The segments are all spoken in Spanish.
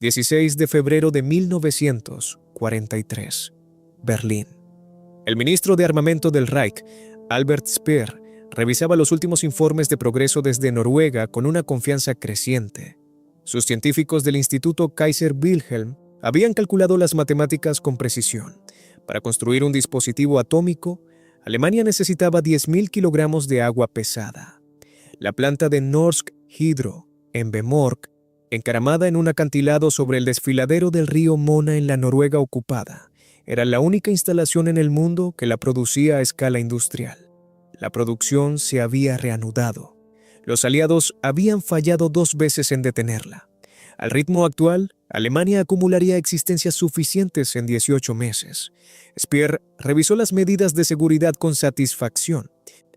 16 de febrero de 1943, Berlín. El ministro de Armamento del Reich, Albert Speer, revisaba los últimos informes de progreso desde Noruega con una confianza creciente. Sus científicos del Instituto Kaiser Wilhelm habían calculado las matemáticas con precisión. Para construir un dispositivo atómico, Alemania necesitaba 10.000 kilogramos de agua pesada. La planta de Norsk Hydro, en Vemork, encaramada en un acantilado sobre el desfiladero del río Mona en la Noruega ocupada, era la única instalación en el mundo que la producía a escala industrial. La producción se había reanudado. Los aliados habían fallado 2 veces en detenerla. Al ritmo actual, Alemania acumularía existencias suficientes en 18 meses. Speer revisó las medidas de seguridad con satisfacción.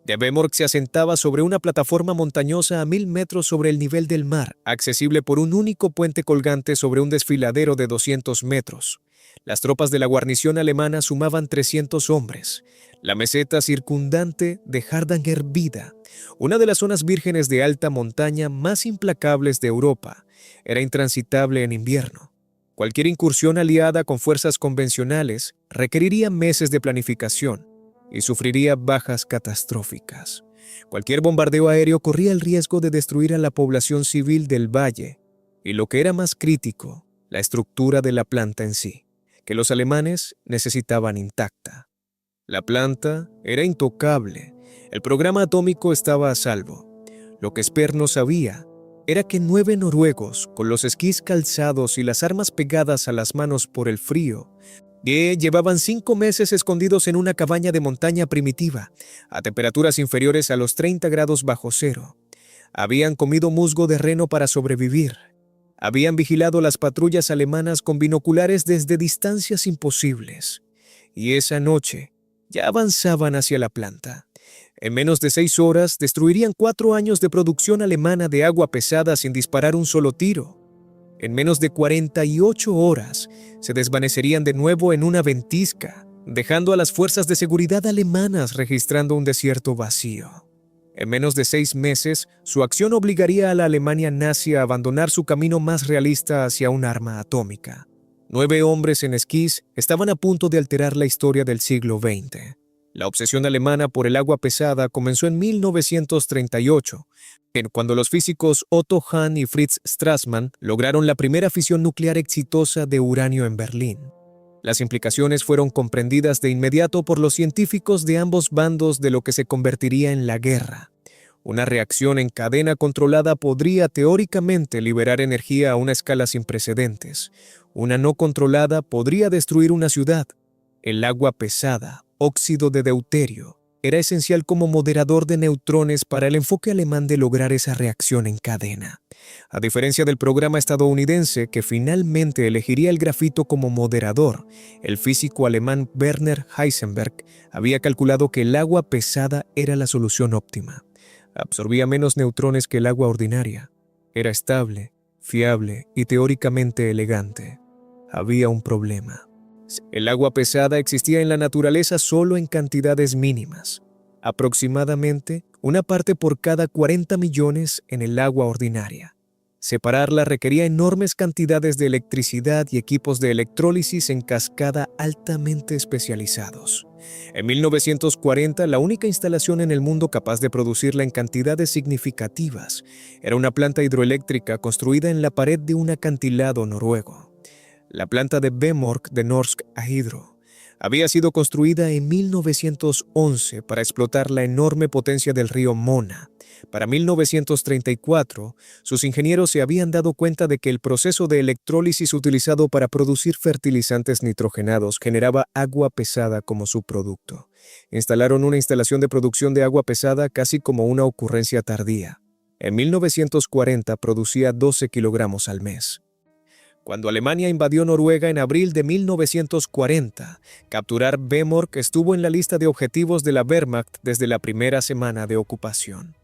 De Vemork se asentaba sobre una plataforma montañosa a 1.000 metros sobre el nivel del mar, accesible por un único puente colgante sobre un desfiladero de 200 metros. Las tropas de la guarnición alemana sumaban 300 hombres. La meseta circundante de Hardangervidda, una de las zonas vírgenes de alta montaña más implacables de Europa, era intransitable en invierno. Cualquier incursión aliada con fuerzas convencionales requeriría meses de planificación y sufriría bajas catastróficas. Cualquier bombardeo aéreo corría el riesgo de destruir a la población civil del valle y, lo que era más crítico, la estructura de la planta en sí, que los alemanes necesitaban intacta. La planta era intocable, el programa atómico estaba a salvo. Lo que Speer no sabía era que 9 noruegos, con los esquís calzados y las armas pegadas a las manos por el frío, llevaban 5 meses escondidos en una cabaña de montaña primitiva, a temperaturas inferiores a los 30 grados bajo cero. Habían comido musgo de reno para sobrevivir. Habían vigilado las patrullas alemanas con binoculares desde distancias imposibles. Y esa noche ya avanzaban hacia la planta. En menos de 6 horas destruirían 4 años de producción alemana de agua pesada sin disparar un solo tiro. En menos de 48 horas se desvanecerían de nuevo en una ventisca, dejando a las fuerzas de seguridad alemanas registrando un desierto vacío. En menos de 6 meses, su acción obligaría a la Alemania nazi a abandonar su camino más realista hacia un arma atómica. 9 hombres en esquís estaban a punto de alterar la historia del siglo XX. La obsesión alemana por el agua pesada comenzó en 1938, cuando los físicos Otto Hahn y Fritz Strassmann lograron la primera fisión nuclear exitosa de uranio en Berlín. Las implicaciones fueron comprendidas de inmediato por los científicos de ambos bandos de lo que se convertiría en la guerra. Una reacción en cadena controlada podría teóricamente liberar energía a una escala sin precedentes. Una no controlada podría destruir una ciudad. El agua pesada, óxido de deuterio, era esencial como moderador de neutrones para el enfoque alemán de lograr esa reacción en cadena. A diferencia del programa estadounidense, que finalmente elegiría el grafito como moderador, el físico alemán Werner Heisenberg había calculado que el agua pesada era la solución óptima. Absorbía menos neutrones que el agua ordinaria. Era estable, fiable y teóricamente elegante. Había un problema. El agua pesada existía en la naturaleza solo en cantidades mínimas, aproximadamente una parte por cada 40 millones en el agua ordinaria. Separarla requería enormes cantidades de electricidad y equipos de electrólisis en cascada altamente especializados. En 1940, la única instalación en el mundo capaz de producirla en cantidades significativas era una planta hidroeléctrica construida en la pared de un acantilado noruego. La planta de Vemork de Norsk Hydro había sido construida en 1911 para explotar la enorme potencia del río Mona. Para 1934, sus ingenieros se habían dado cuenta de que el proceso de electrólisis utilizado para producir fertilizantes nitrogenados generaba agua pesada como subproducto. Instalaron una instalación de producción de agua pesada casi como una ocurrencia tardía. En 1940 producía 12 kilogramos al mes. Cuando Alemania invadió Noruega en abril de 1940, capturar Vemork estuvo en la lista de objetivos de la Wehrmacht desde la primera semana de ocupación.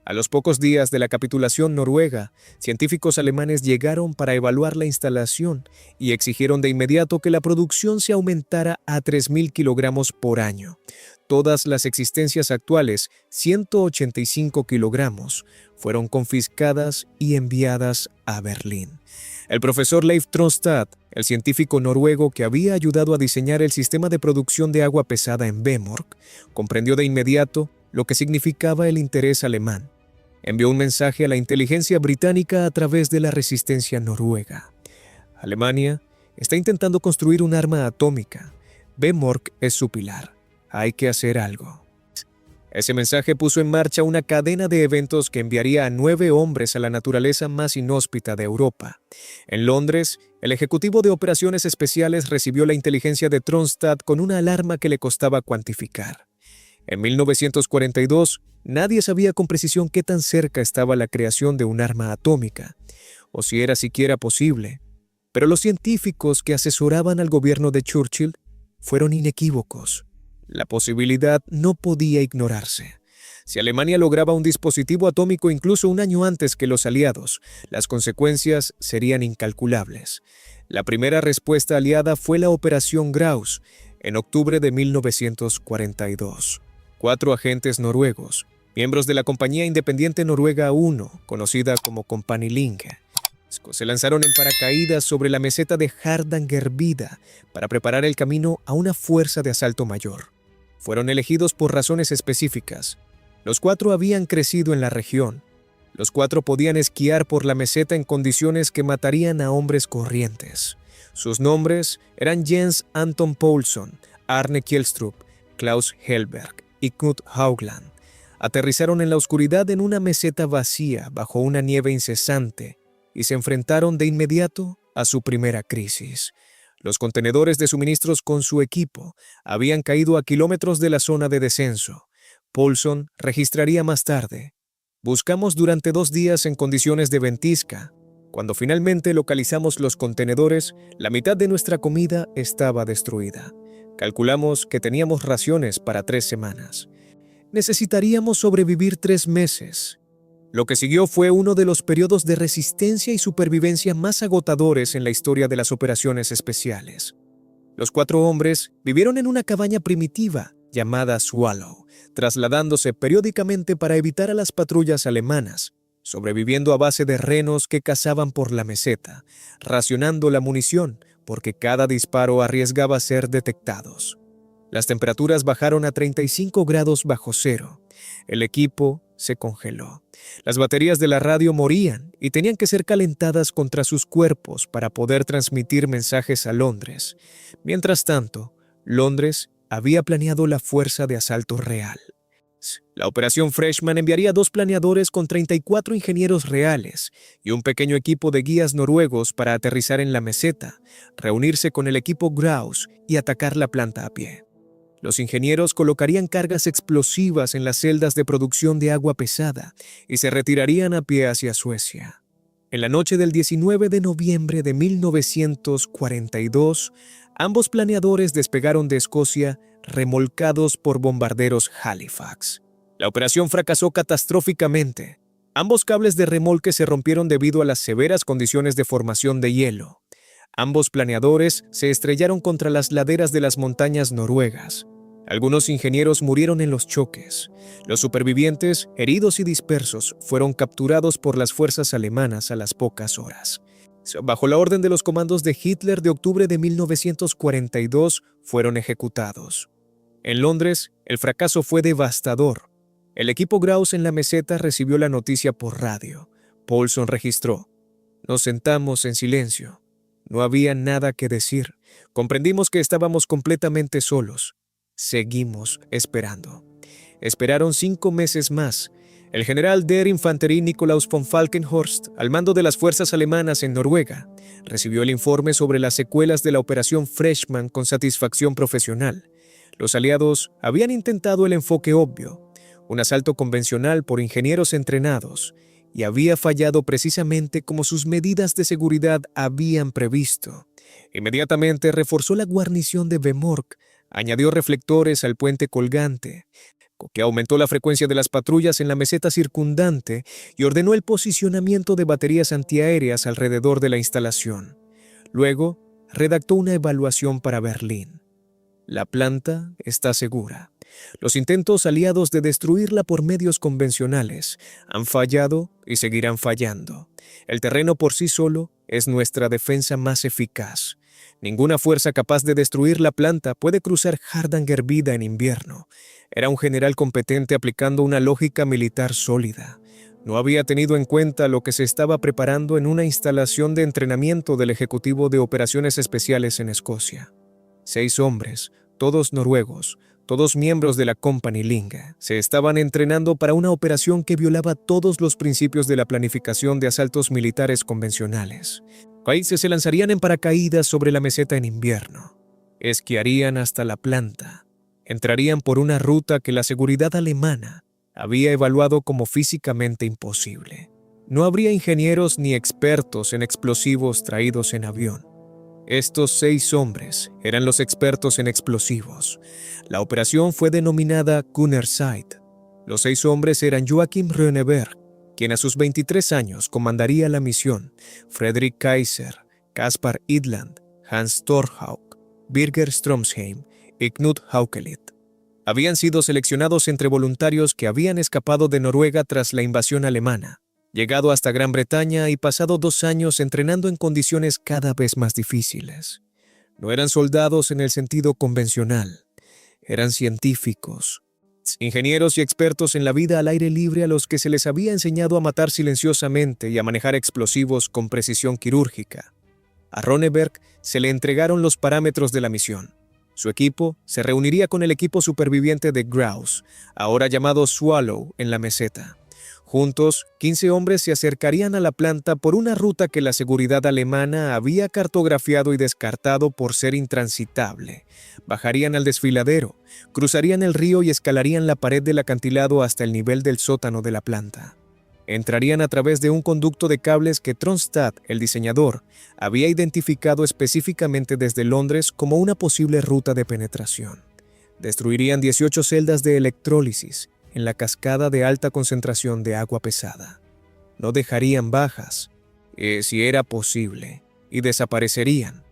A los pocos días de la capitulación noruega, científicos alemanes llegaron para evaluar la instalación y exigieron de inmediato que la producción se aumentara a 3.000 kilogramos por año. Todas las existencias actuales, 185 kilogramos, fueron confiscadas y enviadas a Berlín. El profesor Leif Tronstad, el científico noruego que había ayudado a diseñar el sistema de producción de agua pesada en Vemork, comprendió de inmediato lo que significaba el interés alemán. Envió un mensaje a la inteligencia británica a través de la resistencia noruega. Alemania está intentando construir un arma atómica. Vemork es su pilar. Hay que hacer algo. Ese mensaje puso en marcha una cadena de eventos que enviaría a 9 hombres a la naturaleza más inhóspita de Europa. En Londres, el ejecutivo de operaciones especiales recibió la inteligencia de Tronstad con una alarma que le costaba cuantificar. En 1942, nadie sabía con precisión qué tan cerca estaba la creación de un arma atómica, o si era siquiera posible. Pero los científicos que asesoraban al gobierno de Churchill fueron inequívocos. La posibilidad no podía ignorarse. Si Alemania lograba un dispositivo atómico incluso un año antes que los aliados, las consecuencias serían incalculables. La primera respuesta aliada fue la Operación Grouse, en octubre de 1942. 4 agentes noruegos, miembros de la Compañía Independiente Noruega 1, conocida como Company Linge, se lanzaron en paracaídas sobre la meseta de Hardangervidda para preparar el camino a una fuerza de asalto mayor. Fueron elegidos por razones específicas. Los 4 habían crecido en la región. Los 4 podían esquiar por la meseta en condiciones que matarían a hombres corrientes. Sus nombres eran Jens Anton Poulsson, Arne Kjelstrup, Klaus Hellberg y Knut Haugland. Aterrizaron en la oscuridad en una meseta vacía bajo una nieve incesante y se enfrentaron de inmediato a su primera crisis. Los contenedores de suministros con su equipo habían caído a kilómetros de la zona de descenso. Poulsson registraría más tarde: buscamos durante 2 días en condiciones de ventisca. Cuando finalmente localizamos los contenedores, la mitad de nuestra comida estaba destruida. Calculamos que teníamos raciones para 3 semanas. Necesitaríamos sobrevivir 3 meses. Lo que siguió fue uno de los periodos de resistencia y supervivencia más agotadores en la historia de las operaciones especiales. Los 4 hombres vivieron en una cabaña primitiva llamada Swallow, trasladándose periódicamente para evitar a las patrullas alemanas, sobreviviendo a base de renos que cazaban por la meseta, racionando la munición porque cada disparo arriesgaba ser detectados. Las temperaturas bajaron a 35 grados bajo cero. El equipo se congeló. Las baterías de la radio morían y tenían que ser calentadas contra sus cuerpos para poder transmitir mensajes a Londres. Mientras tanto, Londres había planeado la fuerza de asalto real. La Operación Freshman enviaría 2 planeadores con 34 ingenieros reales y un pequeño equipo de guías noruegos para aterrizar en la meseta, reunirse con el equipo Grouse y atacar la planta a pie. Los ingenieros colocarían cargas explosivas en las celdas de producción de agua pesada y se retirarían a pie hacia Suecia. En la noche del 19 de noviembre de 1942, ambos planeadores despegaron de Escocia remolcados por bombarderos Halifax. La operación fracasó catastróficamente. Ambos cables de remolque se rompieron debido a las severas condiciones de formación de hielo. Ambos planeadores se estrellaron contra las laderas de las montañas noruegas. Algunos ingenieros murieron en los choques. Los supervivientes, heridos y dispersos, fueron capturados por las fuerzas alemanas a las pocas horas. Bajo la orden de los comandos de Hitler de octubre de 1942, fueron ejecutados. En Londres, el fracaso fue devastador. El equipo Grouse en la meseta recibió la noticia por radio. Poulsson registró: nos sentamos en silencio. No había nada que decir. Comprendimos que estábamos completamente solos. Seguimos esperando. Esperaron 5 meses más. El general der Infanterie Nikolaus von Falkenhorst, al mando de las fuerzas alemanas en Noruega, recibió el informe sobre las secuelas de la Operación Freshman con satisfacción profesional. Los aliados habían intentado el enfoque obvio, un asalto convencional por ingenieros entrenados, y había fallado precisamente como sus medidas de seguridad habían previsto. Inmediatamente reforzó la guarnición de Vemork, añadió reflectores al puente colgante, que aumentó la frecuencia de las patrullas en la meseta circundante y ordenó el posicionamiento de baterías antiaéreas alrededor de la instalación. Luego, redactó una evaluación para Berlín. La planta está segura. Los intentos aliados de destruirla por medios convencionales han fallado y seguirán fallando. El terreno por sí solo es nuestra defensa más eficaz. Ninguna fuerza capaz de destruir la planta puede cruzar Hardanger vida en invierno. Era un general competente aplicando una lógica militar sólida. No había tenido en cuenta lo que se estaba preparando en una instalación de entrenamiento del Ejecutivo de Operaciones Especiales en Escocia. 6 hombres, todos noruegos, todos miembros de la Company Linge, se estaban entrenando para una operación que violaba todos los principios de la planificación de asaltos militares convencionales. Países se lanzarían en paracaídas sobre la meseta en invierno, esquiarían hasta la planta, entrarían por una ruta que la seguridad alemana había evaluado como físicamente imposible. No habría ingenieros ni expertos en explosivos traídos en avión. Estos 6 hombres eran los expertos en explosivos. La operación fue denominada Gunnerside. Los 6 hombres eran Joachim Röneberg, quien a sus 23 años comandaría la misión, Friedrich Kaiser, Caspar Idland, Hans Torhaug, Birger Stromsheim y Knut Haukelit. Habían sido seleccionados entre voluntarios que habían escapado de Noruega tras la invasión alemana, llegado hasta Gran Bretaña y pasado 2 años entrenando en condiciones cada vez más difíciles. No eran soldados en el sentido convencional, eran científicos, ingenieros y expertos en la vida al aire libre a los que se les había enseñado a matar silenciosamente y a manejar explosivos con precisión quirúrgica. A Röneberg se le entregaron los parámetros de la misión. Su equipo se reuniría con el equipo superviviente de Grouse, ahora llamado Swallow, en la meseta. Juntos, 15 hombres se acercarían a la planta por una ruta que la seguridad alemana había cartografiado y descartado por ser intransitable. Bajarían al desfiladero, cruzarían el río y escalarían la pared del acantilado hasta el nivel del sótano de la planta. Entrarían a través de un conducto de cables que Tronstad, el diseñador, había identificado específicamente desde Londres como una posible ruta de penetración. Destruirían 18 celdas de electrólisis en la cascada de alta concentración de agua pesada. No dejarían bajas, si era posible, y desaparecerían.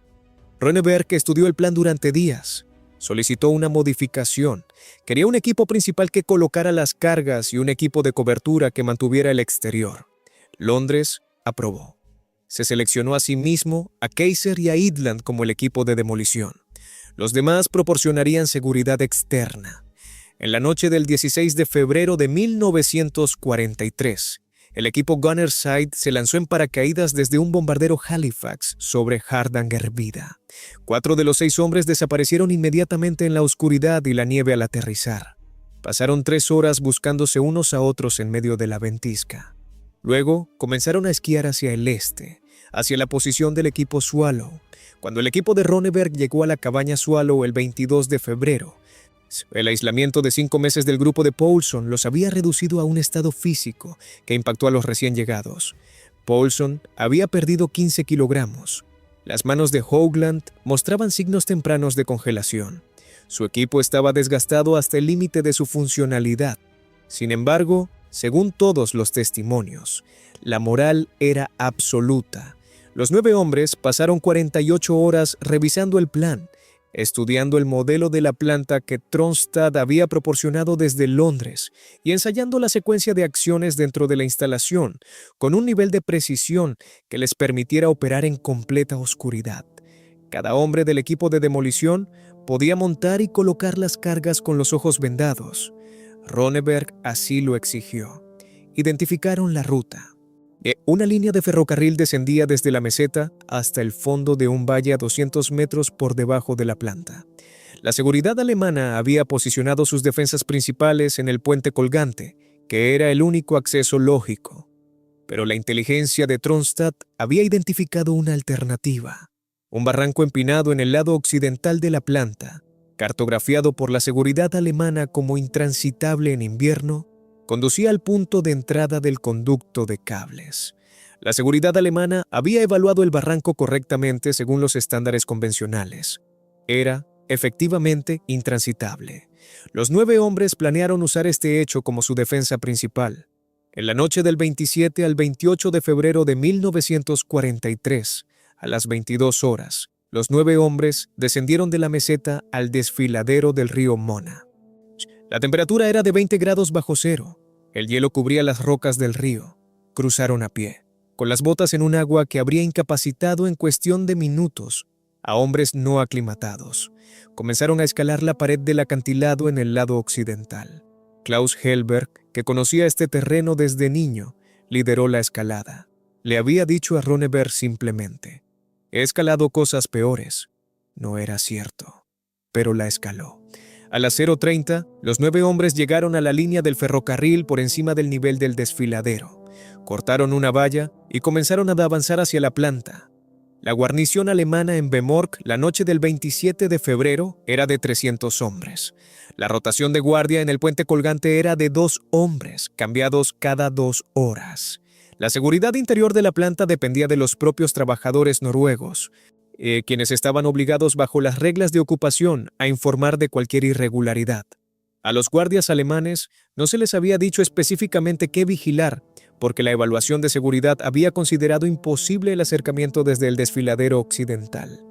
Röneberg estudió el plan durante días. Solicitó una modificación. Quería un equipo principal que colocara las cargas y un equipo de cobertura que mantuviera el exterior. Londres aprobó. Se seleccionó a sí mismo, a Kaiser y a Idland como el equipo de demolición. Los demás proporcionarían seguridad externa. En la noche del 16 de febrero de 1943, el equipo Gunnerside se lanzó en paracaídas desde un bombardero Halifax sobre Hardanger vida. 4 de los 6 hombres desaparecieron inmediatamente en la oscuridad y la nieve al aterrizar. Pasaron 3 horas buscándose unos a otros en medio de la ventisca. Luego comenzaron a esquiar hacia el este, hacia la posición del equipo Swallow. Cuando el equipo de Röneberg llegó a la cabaña Swallow el 22 de febrero, el aislamiento de 5 meses del grupo de Poulson los había reducido a un estado físico que impactó a los recién llegados. Poulson había perdido 15 kilogramos. Las manos de Hoagland mostraban signos tempranos de congelación. Su equipo estaba desgastado hasta el límite de su funcionalidad. Sin embargo, según todos los testimonios, la moral era absoluta. Los 9 hombres pasaron 48 horas revisando el plan, estudiando el modelo de la planta que Tronstad había proporcionado desde Londres y ensayando la secuencia de acciones dentro de la instalación con un nivel de precisión que les permitiera operar en completa oscuridad. Cada hombre del equipo de demolición podía montar y colocar las cargas con los ojos vendados. Röneberg así lo exigió. Identificaron la ruta. Una línea de ferrocarril descendía desde la meseta hasta el fondo de un valle a 200 metros por debajo de la planta. La seguridad alemana había posicionado sus defensas principales en el puente colgante, que era el único acceso lógico. Pero la inteligencia de Tronstad había identificado una alternativa. Un barranco empinado en el lado occidental de la planta, cartografiado por la seguridad alemana como intransitable en invierno, conducía al punto de entrada del conducto de cables. La seguridad alemana había evaluado el barranco correctamente según los estándares convencionales. Era, efectivamente, intransitable. Los 9 hombres planearon usar este hecho como su defensa principal. En la noche del 27 al 28 de febrero de 1943, a las 22 horas, los 9 hombres descendieron de la meseta al desfiladero del río Mona. La temperatura era de 20 grados bajo cero. El hielo cubría las rocas del río. Cruzaron a pie, con las botas en un agua que habría incapacitado en cuestión de minutos a hombres no aclimatados. Comenzaron a escalar la pared del acantilado en el lado occidental. Klaus Hellberg, que conocía este terreno desde niño, lideró la escalada. Le había dicho a Ronneberg simplemente: «He escalado cosas peores». No era cierto, pero la escaló. A las 0:30, los 9 hombres llegaron a la línea del ferrocarril por encima del nivel del desfiladero. Cortaron una valla y comenzaron a avanzar hacia la planta. La guarnición alemana en Vemork la noche del 27 de febrero era de 300 hombres. La rotación de guardia en el puente colgante era de 2 hombres, cambiados cada 2 horas. La seguridad interior de la planta dependía de los propios trabajadores noruegos, quienes estaban obligados bajo las reglas de ocupación a informar de cualquier irregularidad. A los guardias alemanes no se les había dicho específicamente qué vigilar, porque la evaluación de seguridad había considerado imposible el acercamiento desde el desfiladero occidental.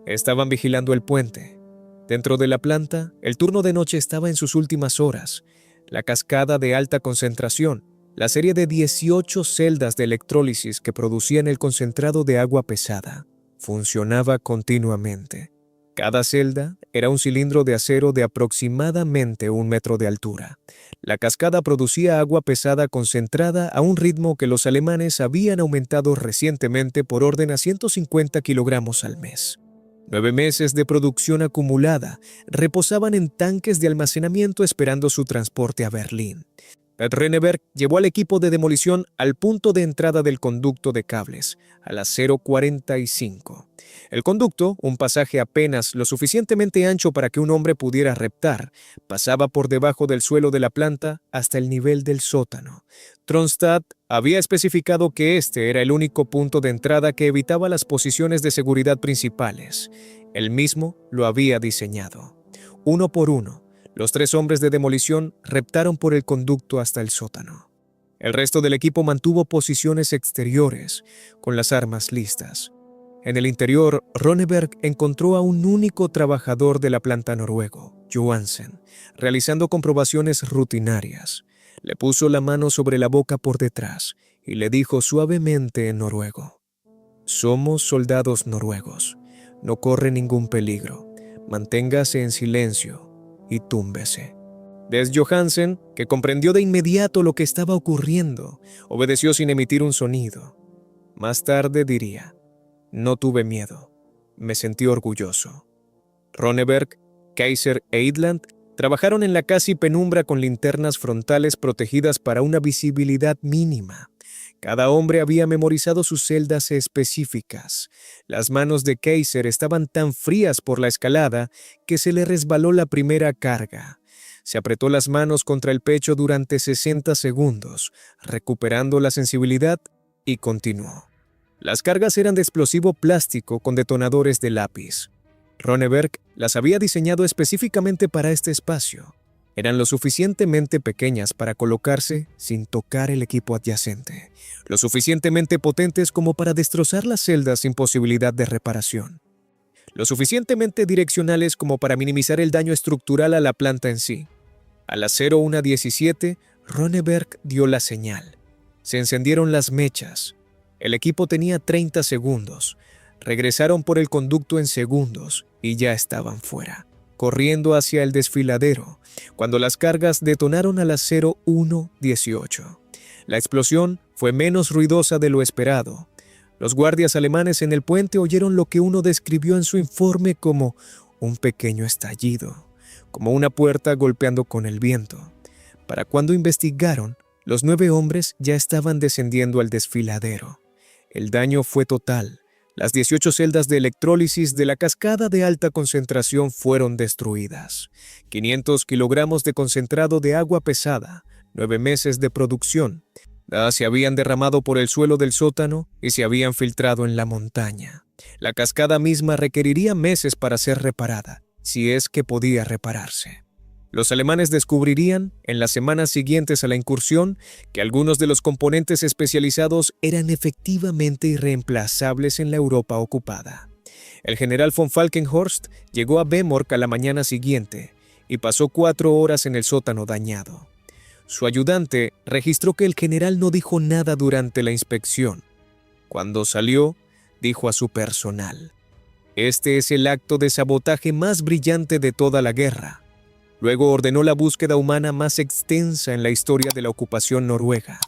Estaban vigilando el puente. Dentro de la planta, el turno de noche estaba en sus últimas horas. La cascada de alta concentración, la serie de 18 celdas de electrólisis que producían el concentrado de agua pesada, funcionaba continuamente. Cada celda era un cilindro de acero de aproximadamente 1 metro de altura. La cascada producía agua pesada concentrada a un ritmo que los alemanes habían aumentado recientemente por orden a 150 kilogramos al mes. 9 meses de producción acumulada reposaban en tanques de almacenamiento esperando su transporte a Berlín. Ronneberg llevó al equipo de demolición al punto de entrada del conducto de cables, a las 0:45. El conducto, un pasaje apenas lo suficientemente ancho para que un hombre pudiera reptar, pasaba por debajo del suelo de la planta hasta el nivel del sótano. Tronstad había especificado que este era el único punto de entrada que evitaba las posiciones de seguridad principales. Él mismo lo había diseñado. Uno por uno, los 3 hombres de demolición reptaron por el conducto hasta el sótano. El resto del equipo mantuvo posiciones exteriores, con las armas listas. En el interior, Ronneberg encontró a un único trabajador de la planta noruego, Johansen, realizando comprobaciones rutinarias. Le puso la mano sobre la boca por detrás y le dijo suavemente en noruego: «Somos soldados noruegos. No corre ningún peligro. Manténgase en silencio y túmbese». Des Johansen, que comprendió de inmediato lo que estaba ocurriendo, obedeció sin emitir un sonido. Más tarde diría: «No tuve miedo. Me sentí orgulloso». Ronneberg, Kaiser e Idland trabajaron en la casi penumbra con linternas frontales protegidas para una visibilidad mínima. Cada hombre había memorizado sus celdas específicas. Las manos de Kaiser estaban tan frías por la escalada que se le resbaló la primera carga. Se apretó las manos contra el pecho durante 60 segundos, recuperando la sensibilidad, y continuó. Las cargas eran de explosivo plástico con detonadores de lápiz. Ronneberg las había diseñado específicamente para este espacio. Eran lo suficientemente pequeñas para colocarse sin tocar el equipo adyacente, lo suficientemente potentes como para destrozar las celdas sin posibilidad de reparación, lo suficientemente direccionales como para minimizar el daño estructural a la planta en sí. A las 01:17, Ronneberg dio la señal. Se encendieron las mechas. El equipo tenía 30 segundos. Regresaron por el conducto en segundos y ya estaban fuera, corriendo hacia el desfiladero, cuando las cargas detonaron a las 01:18. La explosión fue menos ruidosa de lo esperado. Los guardias alemanes en el puente oyeron lo que uno describió en su informe como un pequeño estallido, como una puerta golpeando con el viento. Para cuando investigaron, los 9 hombres ya estaban descendiendo al desfiladero. El daño fue total. Las 18 celdas de electrólisis de la cascada de alta concentración fueron destruidas. 500 kilogramos de concentrado de agua pesada, 9 meses de producción, se habían derramado por el suelo del sótano y se habían filtrado en la montaña. La cascada misma requeriría meses para ser reparada, si es que podía repararse. Los alemanes descubrirían, en las semanas siguientes a la incursión, que algunos de los componentes especializados eran efectivamente irreemplazables en la Europa ocupada. El general von Falkenhorst llegó a Vemork a la mañana siguiente y pasó 4 horas en el sótano dañado. Su ayudante registró que el general no dijo nada durante la inspección. Cuando salió, dijo a su personal: "Este es el acto de sabotaje más brillante de toda la guerra". Luego ordenó la búsqueda humana más extensa en la historia de la ocupación noruega.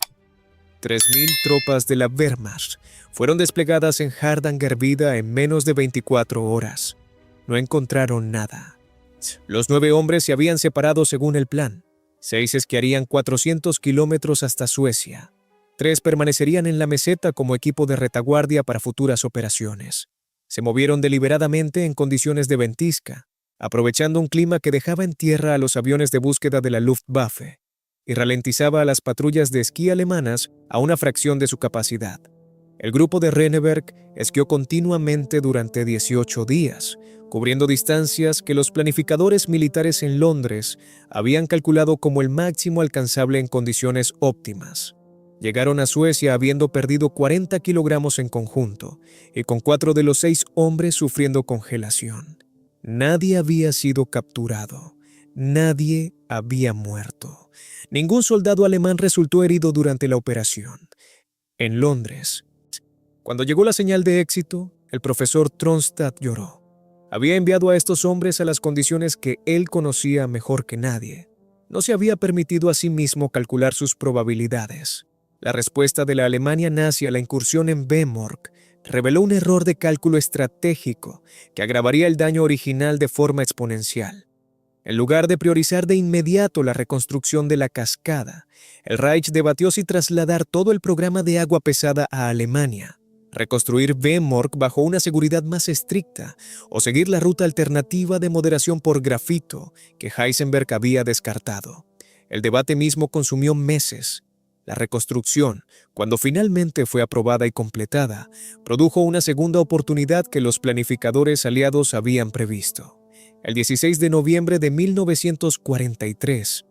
3.000 tropas de la Wehrmacht fueron desplegadas en Hardangervidda en menos de 24 horas. No encontraron nada. Los 9 hombres se habían separado según el plan. 6 esquiarían 400 kilómetros hasta Suecia. 3 permanecerían en la meseta como equipo de retaguardia para futuras operaciones. Se movieron deliberadamente en condiciones de ventisca, aprovechando un clima que dejaba en tierra a los aviones de búsqueda de la Luftwaffe y ralentizaba a las patrullas de esquí alemanas a una fracción de su capacidad. El grupo de Renneberg esquió continuamente durante 18 días, cubriendo distancias que los planificadores militares en Londres habían calculado como el máximo alcanzable en condiciones óptimas. Llegaron a Suecia habiendo perdido 40 kilogramos en conjunto y con 4 de los 6 hombres sufriendo congelación. Nadie había sido capturado. Nadie había muerto. Ningún soldado alemán resultó herido durante la operación. En Londres, cuando llegó la señal de éxito, el profesor Tronstad lloró. Había enviado a estos hombres a las condiciones que él conocía mejor que nadie. No se había permitido a sí mismo calcular sus probabilidades. La respuesta de la Alemania nazi a la incursión en Vemork reveló un error de cálculo estratégico que agravaría el daño original de forma exponencial. En lugar de priorizar de inmediato la reconstrucción de la cascada, el Reich debatió si trasladar todo el programa de agua pesada a Alemania, reconstruir Vemork bajo una seguridad más estricta o seguir la ruta alternativa de moderación por grafito que Heisenberg había descartado. El debate mismo consumió meses. La reconstrucción, cuando finalmente fue aprobada y completada, produjo una segunda oportunidad que los planificadores aliados habían previsto. El 16 de noviembre de 1943,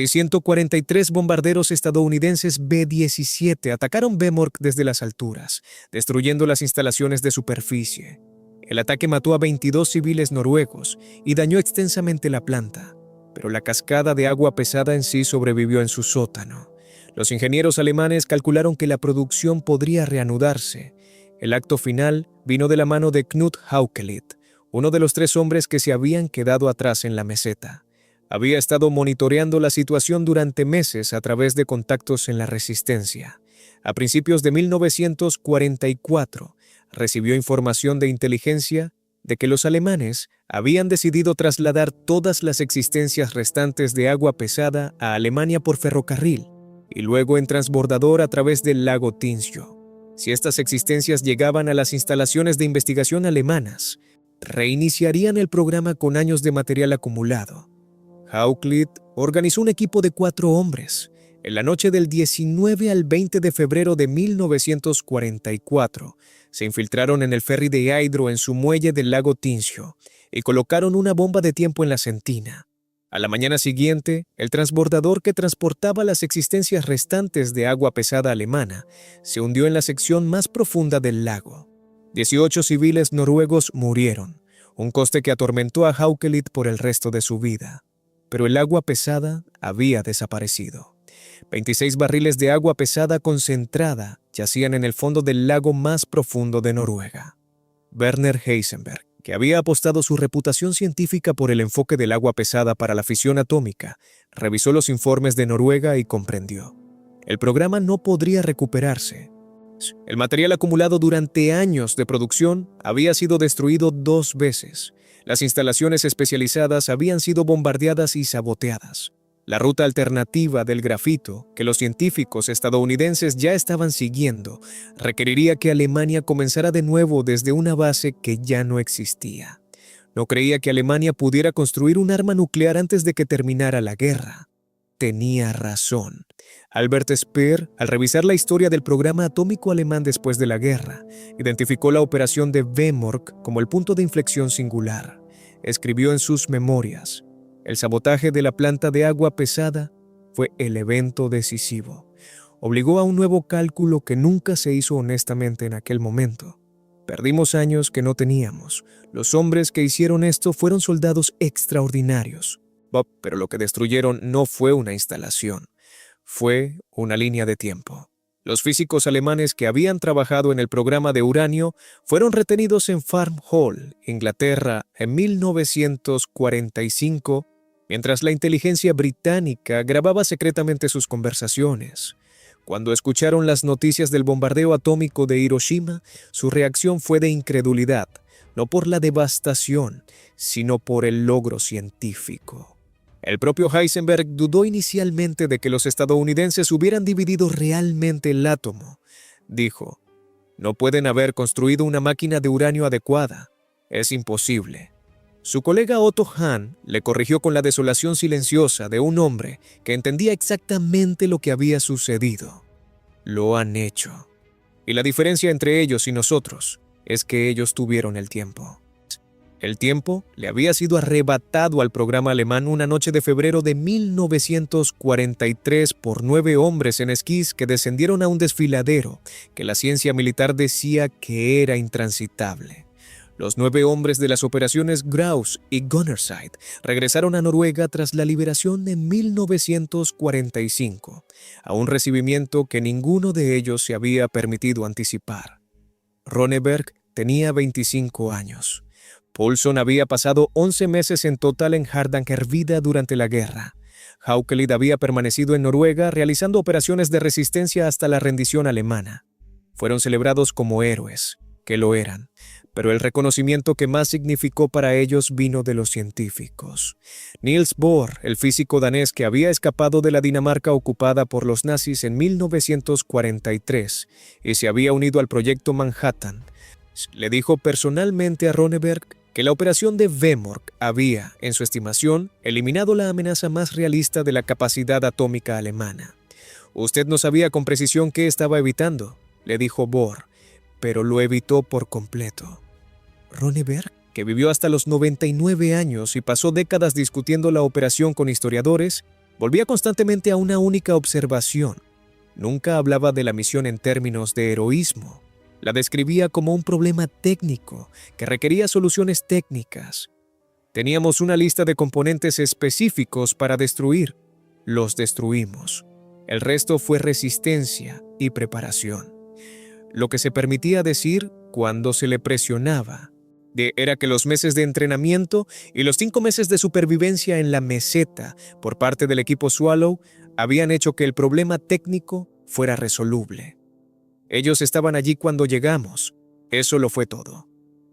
143 bombarderos estadounidenses B-17 atacaron Vemork desde las alturas, destruyendo las instalaciones de superficie. El ataque mató a 22 civiles noruegos y dañó extensamente la planta, pero la cascada de agua pesada en sí sobrevivió en su sótano. Los ingenieros alemanes calcularon que la producción podría reanudarse. El acto final vino de la mano de Knut Haukelit, uno de los 3 hombres que se habían quedado atrás en la meseta. Había estado monitoreando la situación durante meses a través de contactos en la resistencia. A principios de 1944, recibió información de inteligencia de que los alemanes habían decidido trasladar todas las existencias restantes de agua pesada a Alemania por ferrocarril y luego en transbordador a través del lago Tinzio. Si estas existencias llegaban a las instalaciones de investigación alemanas, reiniciarían el programa con años de material acumulado. Haukelit organizó un equipo de 4 hombres. En la noche del 19 al 20 de febrero de 1944, se infiltraron en el ferry de Hydro en su muelle del lago Tinzio y colocaron una bomba de tiempo en la sentina. A la mañana siguiente, el transbordador que transportaba las existencias restantes de agua pesada alemana se hundió en la sección más profunda del lago. 18 civiles noruegos murieron, un coste que atormentó a Haukelit por el resto de su vida. Pero el agua pesada había desaparecido. 26 barriles de agua pesada concentrada yacían en el fondo del lago más profundo de Noruega. Werner Heisenberg, que había apostado su reputación científica por el enfoque del agua pesada para la fisión atómica, revisó los informes de Noruega y comprendió: el programa no podría recuperarse. El material acumulado durante años de producción había sido destruido 2 veces. Las instalaciones especializadas habían sido bombardeadas y saboteadas. La ruta alternativa del grafito, que los científicos estadounidenses ya estaban siguiendo, requeriría que Alemania comenzara de nuevo desde una base que ya no existía. No creía que Alemania pudiera construir un arma nuclear antes de que terminara la guerra. Tenía razón. Albert Speer, al revisar la historia del programa atómico alemán después de la guerra, identificó la operación de Vemork como el punto de inflexión singular. Escribió en sus memorias: el sabotaje de la planta de agua pesada fue el evento decisivo. Obligó a un nuevo cálculo que nunca se hizo honestamente en aquel momento. Perdimos años que no teníamos. Los hombres que hicieron esto fueron soldados extraordinarios. pero lo que destruyeron no fue una instalación, fue una línea de tiempo. Los físicos alemanes que habían trabajado en el programa de uranio fueron retenidos en Farm Hall, Inglaterra, en 1945, mientras la inteligencia británica grababa secretamente sus conversaciones. Cuando escucharon las noticias del bombardeo atómico de Hiroshima, su reacción fue de incredulidad, no por la devastación, sino por el logro científico. El propio Heisenberg dudó inicialmente de que los estadounidenses hubieran dividido realmente el átomo. Dijo, no pueden haber construido una máquina de uranio adecuada. Es imposible. Su colega Otto Hahn le corrigió con la desolación silenciosa de un hombre que entendía exactamente lo que había sucedido. Lo han hecho. Y la diferencia entre ellos y nosotros es que ellos tuvieron el tiempo. El tiempo le había sido arrebatado al programa alemán una noche de febrero de 1943 por 9 hombres en esquís que descendieron a un desfiladero que la ciencia militar decía que era intransitable. Los 9 hombres de las operaciones Grouse y Gunnerside regresaron a Noruega tras la liberación en 1945, a un recibimiento que ninguno de ellos se había permitido anticipar. Ronneberg tenía 25 años. Paulson había pasado 11 meses en total en Hardangervidda durante la guerra. Haukelid había permanecido en Noruega realizando operaciones de resistencia hasta la rendición alemana. Fueron celebrados como héroes, que lo eran, pero el reconocimiento que más significó para ellos vino de los científicos. Niels Bohr, el físico danés que había escapado de la Dinamarca ocupada por los nazis en 1943 y se había unido al proyecto Manhattan, le dijo personalmente a Ronneberg que la operación de Vemork había, en su estimación, eliminado la amenaza más realista de la capacidad atómica alemana. Usted no sabía con precisión qué estaba evitando, le dijo Bohr, pero lo evitó por completo. Ronneberg, que vivió hasta los 99 años y pasó décadas discutiendo la operación con historiadores, volvía constantemente a una única observación. Nunca hablaba de la misión en términos de heroísmo. La describía como un problema técnico que requería soluciones técnicas. Teníamos una lista de componentes específicos para destruir. Los destruimos. El resto fue resistencia y preparación. Lo que se permitía decir cuando se le presionaba era que los meses de entrenamiento y los 5 meses de supervivencia en la meseta por parte del equipo Swallow habían hecho que el problema técnico fuera resoluble. Ellos estaban allí cuando llegamos. Eso lo fue todo.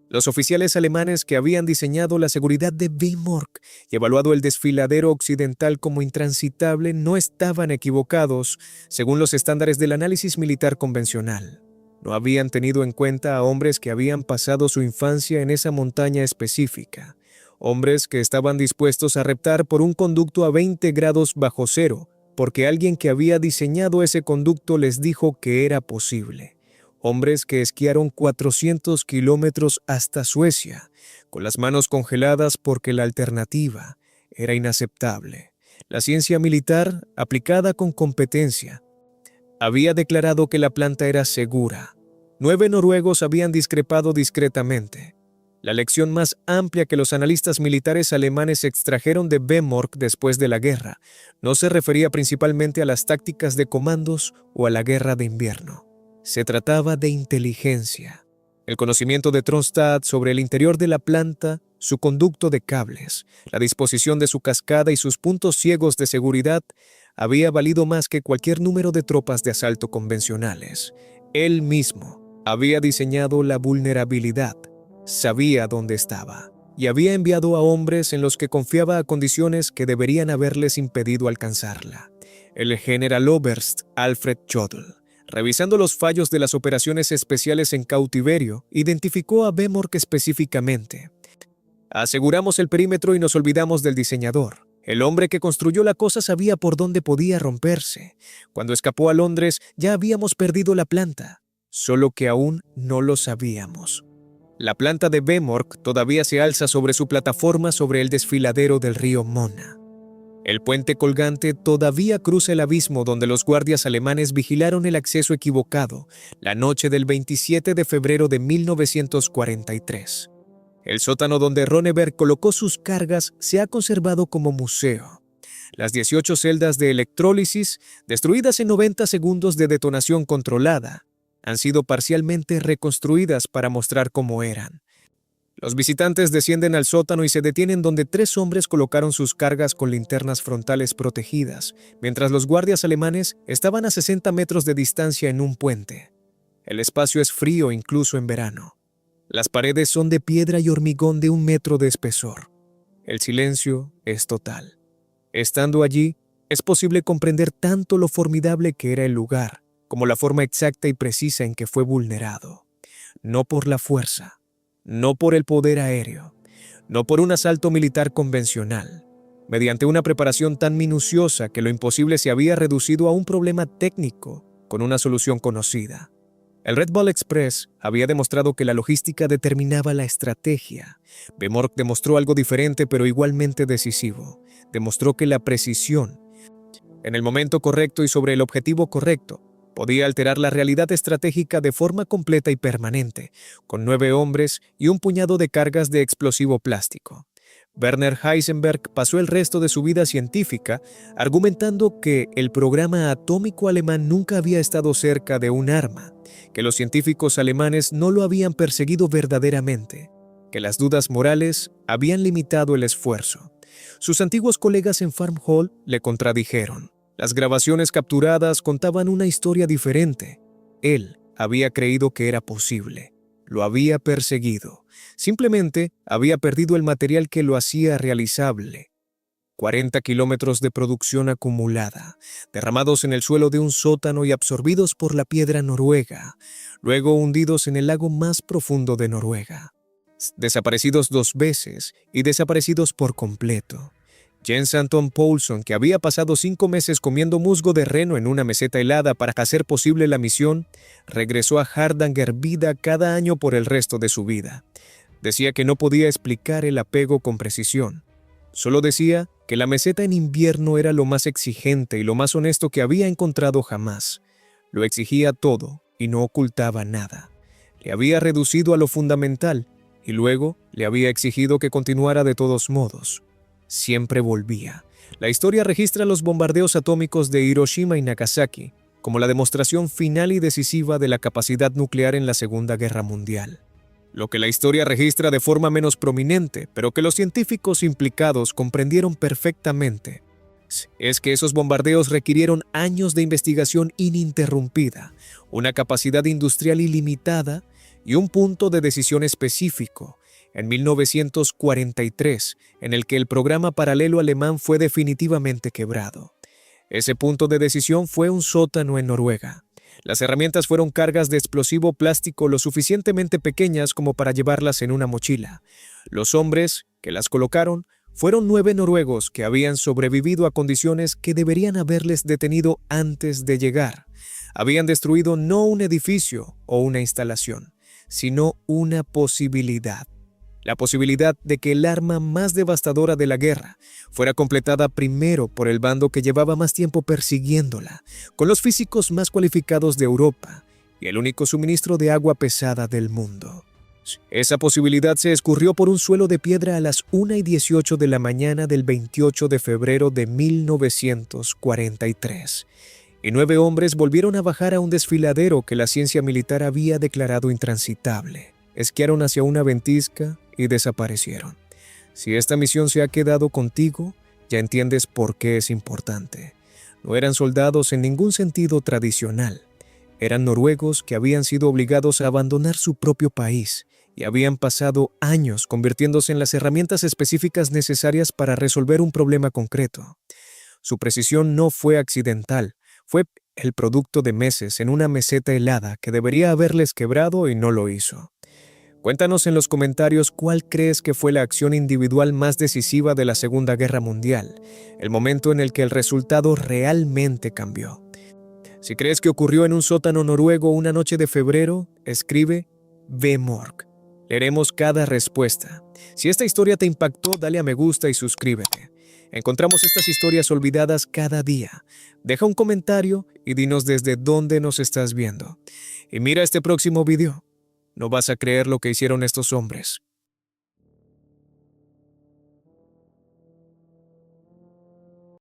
Los oficiales alemanes que habían diseñado la seguridad de Vemork y evaluado el desfiladero occidental como intransitable no estaban equivocados según los estándares del análisis militar convencional. No habían tenido en cuenta a hombres que habían pasado su infancia en esa montaña específica, hombres que estaban dispuestos a reptar por un conducto a 20 grados bajo cero, porque alguien que había diseñado ese conducto les dijo que era posible. Hombres que esquiaron 400 kilómetros hasta Suecia, con las manos congeladas porque la alternativa era inaceptable. La ciencia militar, aplicada con competencia, había declarado que la planta era segura. 9 noruegos habían discrepado discretamente. La lección más amplia que los analistas militares alemanes extrajeron de Vemork después de la guerra no se refería principalmente a las tácticas de comandos o a la guerra de invierno. Se trataba de inteligencia. El conocimiento de Tronstad sobre el interior de la planta, su conducto de cables, la disposición de su cascada y sus puntos ciegos de seguridad había valido más que cualquier número de tropas de asalto convencionales. Él mismo había diseñado la vulnerabilidad. Sabía dónde estaba y había enviado a hombres en los que confiaba a condiciones que deberían haberles impedido alcanzarla. El Generaloberst Alfred Jodl, revisando los fallos de las operaciones especiales en cautiverio, identificó a Vemork específicamente. Aseguramos el perímetro y nos olvidamos del diseñador. El hombre que construyó la cosa sabía por dónde podía romperse. Cuando escapó a Londres ya habíamos perdido la planta, solo que aún no lo sabíamos. La planta de Vemork todavía se alza sobre su plataforma sobre el desfiladero del río Mona. El puente colgante todavía cruza el abismo donde los guardias alemanes vigilaron el acceso equivocado la noche del 27 de febrero de 1943. El sótano donde Ronneberg colocó sus cargas se ha conservado como museo. Las 18 celdas de electrólisis, destruidas en 90 segundos de detonación controlada, han sido parcialmente reconstruidas para mostrar cómo eran. Los visitantes descienden al sótano y se detienen donde 3 hombres colocaron sus cargas con linternas frontales protegidas, mientras los guardias alemanes estaban a 60 metros de distancia en un puente. El espacio es frío incluso en verano. Las paredes son de piedra y hormigón de 1 metro de espesor. El silencio es total. Estando allí, es posible comprender tanto lo formidable que era el lugar, como la forma exacta y precisa en que fue vulnerado. No por la fuerza, no por el poder aéreo, no por un asalto militar convencional, mediante una preparación tan minuciosa que lo imposible se había reducido a un problema técnico con una solución conocida. El Red Bull Express había demostrado que la logística determinaba la estrategia. Bemork demostró algo diferente pero igualmente decisivo. Demostró que la precisión, en el momento correcto y sobre el objetivo correcto, podía alterar la realidad estratégica de forma completa y permanente, con 9 hombres y un puñado de cargas de explosivo plástico. Werner Heisenberg pasó el resto de su vida científica argumentando que el programa atómico alemán nunca había estado cerca de un arma, que los científicos alemanes no lo habían perseguido verdaderamente, que las dudas morales habían limitado el esfuerzo. Sus antiguos colegas en Farm Hall le contradijeron. Las grabaciones capturadas contaban una historia diferente. Él había creído que era posible. Lo había perseguido. Simplemente había perdido el material que lo hacía realizable. 40 kilómetros de producción acumulada, derramados en el suelo de un sótano y absorbidos por la piedra noruega, luego hundidos en el lago más profundo de Noruega. Desaparecidos 2 veces y desaparecidos por completo. Jens Anton Poulson, que había pasado 5 meses comiendo musgo de reno en una meseta helada para hacer posible la misión, regresó a Hardanger vida cada año por el resto de su vida. Decía que no podía explicar el apego con precisión. Solo decía que la meseta en invierno era lo más exigente y lo más honesto que había encontrado jamás. Lo exigía todo y no ocultaba nada. Le había reducido a lo fundamental y luego le había exigido que continuara de todos modos. Siempre volvía. La historia registra los bombardeos atómicos de Hiroshima y Nagasaki como la demostración final y decisiva de la capacidad nuclear en la Segunda Guerra Mundial. Lo que la historia registra de forma menos prominente, pero que los científicos implicados comprendieron perfectamente, es que esos bombardeos requirieron años de investigación ininterrumpida, una capacidad industrial ilimitada y un punto de decisión específico, en 1943, en el que el programa paralelo alemán fue definitivamente quebrado. Ese punto de decisión fue un sótano en Noruega. Las herramientas fueron cargas de explosivo plástico lo suficientemente pequeñas como para llevarlas en una mochila. Los hombres que las colocaron fueron 9 noruegos que habían sobrevivido a condiciones que deberían haberles detenido antes de llegar. Habían destruido no un edificio o una instalación, sino una posibilidad. La posibilidad de que el arma más devastadora de la guerra fuera completada primero por el bando que llevaba más tiempo persiguiéndola, con los físicos más cualificados de Europa y el único suministro de agua pesada del mundo. Esa posibilidad se escurrió por un suelo de piedra a las 1:18 de la mañana del 28 de febrero de 1943, y 9 hombres volvieron a bajar a un desfiladero que la ciencia militar había declarado intransitable. Esquiaron hacia una ventisca y desaparecieron. Si esta misión se ha quedado contigo, ya entiendes por qué es importante. No eran soldados en ningún sentido tradicional. Eran noruegos que habían sido obligados a abandonar su propio país y habían pasado años convirtiéndose en las herramientas específicas necesarias para resolver un problema concreto. Su precisión no fue accidental, fue el producto de meses en una meseta helada que debería haberles quebrado y no lo hizo. Cuéntanos en los comentarios cuál crees que fue la acción individual más decisiva de la Segunda Guerra Mundial, el momento en el que el resultado realmente cambió. Si crees que ocurrió en un sótano noruego una noche de febrero, escribe Bemork. Leeremos cada respuesta. Si esta historia te impactó, dale a me gusta y suscríbete. Encontramos estas historias olvidadas cada día. Deja un comentario y dinos desde dónde nos estás viendo. Y mira este próximo video. No vas a creer lo que hicieron estos hombres.